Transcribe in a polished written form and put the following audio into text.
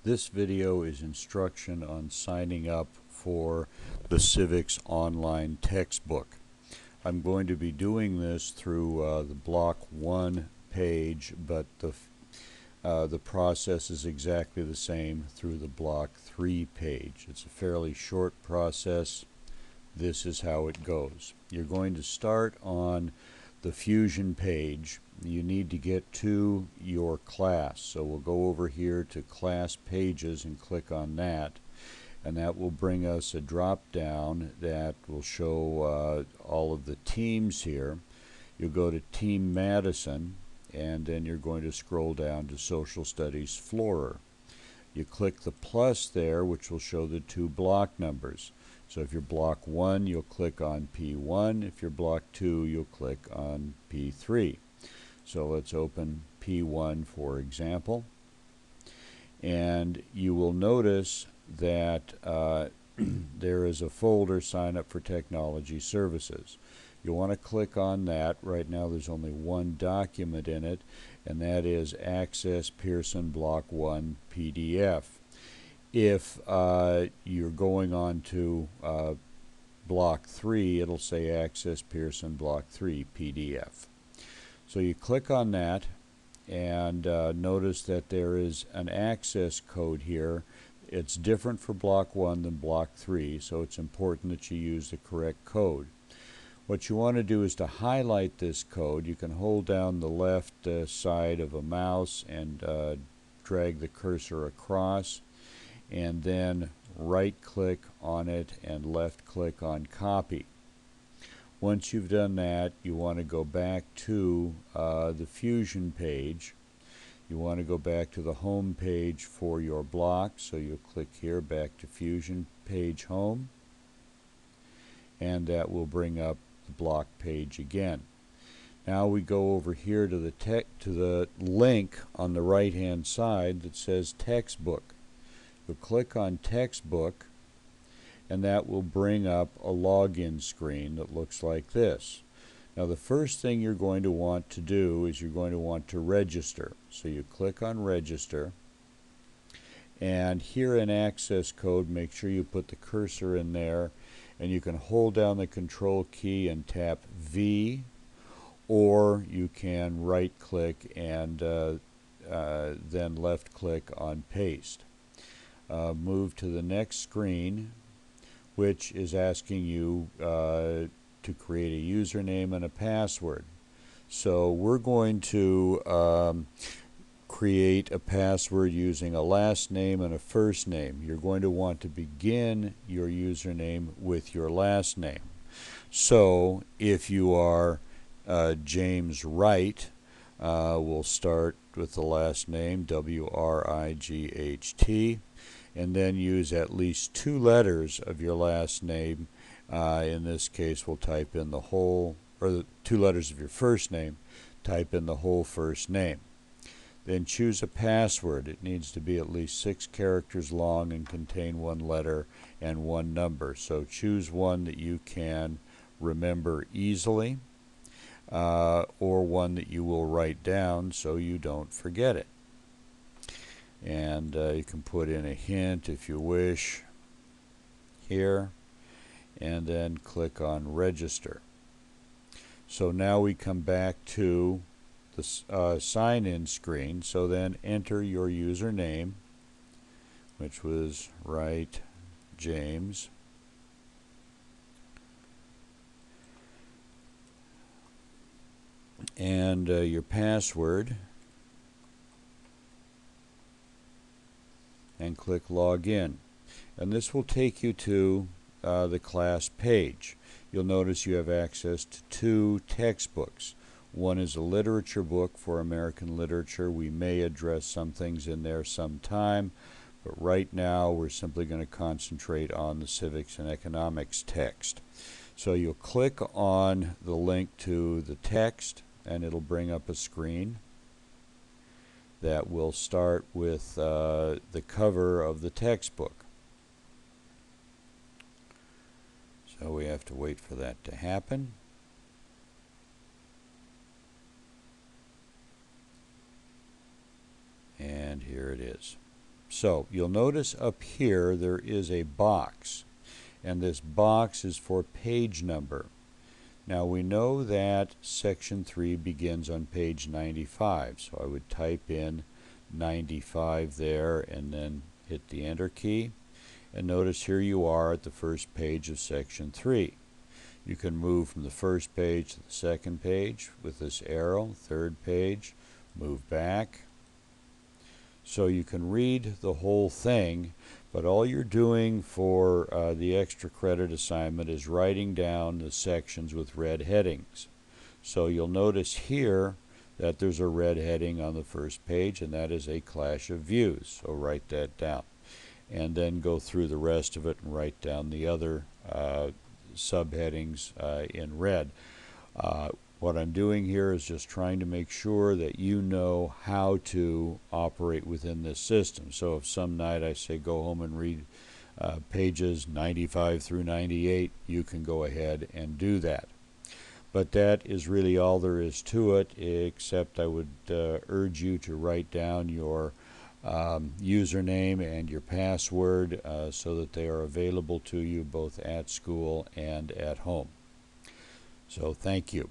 This video is instruction on signing up for the Civics online textbook. I'm going to be doing this through the Block 1 page, but the process is exactly the same through the Block 3 page. It's a fairly short process. This is how it goes. You're going to start on the Fusion page. You need to get to your class. So we'll go over here to Class Pages and click on that. And that will bring us a drop down that will show all of the teams here. You'll go to Team Madison, and then you're going to scroll down to Social Studies Florer. You click the plus there, which will show the two block numbers. So if you're block 1, you'll click on P1. If you're block 2, you'll click on P3. So let's open P1 for example. And you will notice that there is a folder, Sign Up for Technology Services. You'll want to click on that. Right now there's only one document in it, and that is Access Pearson Block 1 PDF. If you're going on to Block 3, it'll say Access Pearson Block 3 PDF. So you click on that, and notice that there is an access code here. It's different for Block 1 than Block 3, so it's important that you use the correct code. What you want to do is to highlight this code. You can hold down the left side of a mouse and drag the cursor across, and then right click on it and left click on copy. Once you've done that, you want to go back to the Fusion page. You want to go back to the home page for your block, so you'll click here, back to Fusion page home, and that will bring up the block page again. Now we go over here to the link on the right hand side that says textbook. You'll click on textbook, and that will bring up a login screen that looks like this. Now the first thing you're going to want to do is you're going to want to register. So you click on register, and here in access code, make sure you put the cursor in there, and you can hold down the control key and tap V, or you can right click and then left click on paste. Move to the next screen, which is asking you to create a username and a password. So we're going to create a password using a last name and a first name. You're going to want to begin your username with your last name. So if you are James Wright, we'll start with the last name, W-R-I-G-H-T, and then use at least 2 letters of your last name. In this case, we'll type in the whole, or the 2 letters of your first name, type in the whole first name. Then choose a password. It needs to be at least 6 characters long and contain 1 letter and 1 number. So choose one that you can remember easily, or one that you will write down so you don't forget it. And you can put in a hint if you wish here, and then click on register. So now we come back to the sign-in screen. So then enter your username, which was Wright James, and your password, and click login. And this will take you to the class page. You'll notice you have access to 2 textbooks. One is a literature book for American literature. We may address some things in there sometime, but right now we're simply going to concentrate on the civics and economics text. So you'll click on the link to the text, and it'll bring up a screen that will start with the cover of the textbook. So we have to wait for that to happen. And here it is. So you'll notice up here there is a box, and this box is for page number. Now we know that section 3 begins on page 95, so I would type in 95 there and then hit the enter key, and notice here you are at the first page of section 3. You can move from the first page to the second page with this arrow, third page, move back. So you can read the whole thing, but all you're doing for the extra credit assignment is writing down the sections with red headings. So you'll notice here that there's a red heading on the first page, and that is a clash of views. So write that down. And then go through the rest of it and write down the other subheadings in red. What I'm doing here is just trying to make sure that you know how to operate within this system. So if some night I say go home and read pages 95 through 98, you can go ahead and do that. But that is really all there is to it, except I would urge you to write down your username and your password so that they are available to you both at school and at home. So thank you.